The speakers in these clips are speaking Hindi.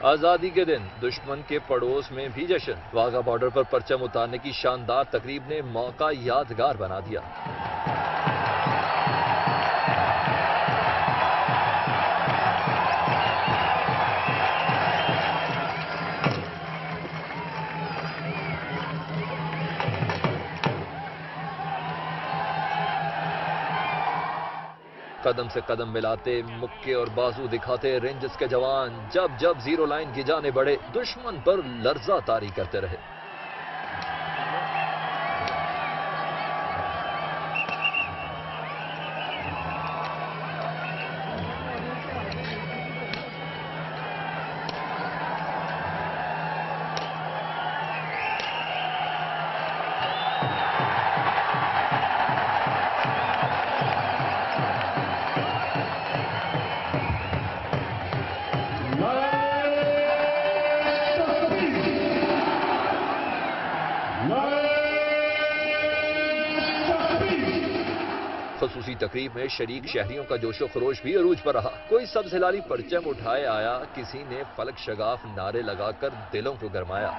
आजादी के दिन दुश्मन के पड़ोस में भी जश्न। वाघा बॉर्डर पर परचम उतारने की शानदार तकरीब ने मौका यादगार बना दिया। कदम से कदम मिलाते, मुक्के और बाजू दिखाते रेंजर्स के जवान जब जब जीरो लाइन गिजाने बढ़े, दुश्मन पर लर्जा तारी करते रहे। खसूसी तकरीब में शरीक शहरियों का जोशो खरोश भी अरूज पर रहा। कोई सब्ज हिलाली परचम उठाए आया, किसी ने फलक शगाफ नारे लगाकर दिलों को गरमाया।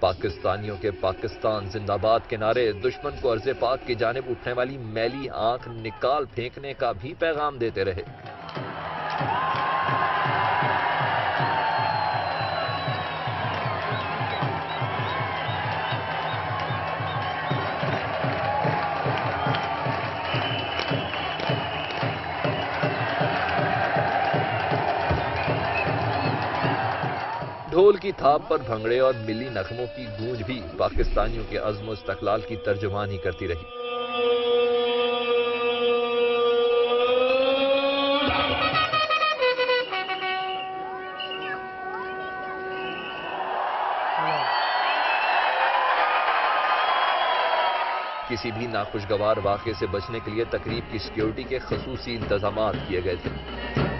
पाकिस्तानियों के पाकिस्तान जिंदाबाद के नारे दुश्मन को अर्ज़े पाक की जानिब उठने वाली मैली आंख निकाल फेंकने का भी पैगाम देते रहे। ढोल की थाप पर भंगड़े और मिली नगमों की गूंज भी पाकिस्तानियों के अज़्म और इस्तक़लाल की तर्जुमानी करती रही। किसी भी नाखुशगवार वाक़े से बचने के लिए तकरीब की सिक्योरिटी के खसूसी इंतजामात किए गए थे।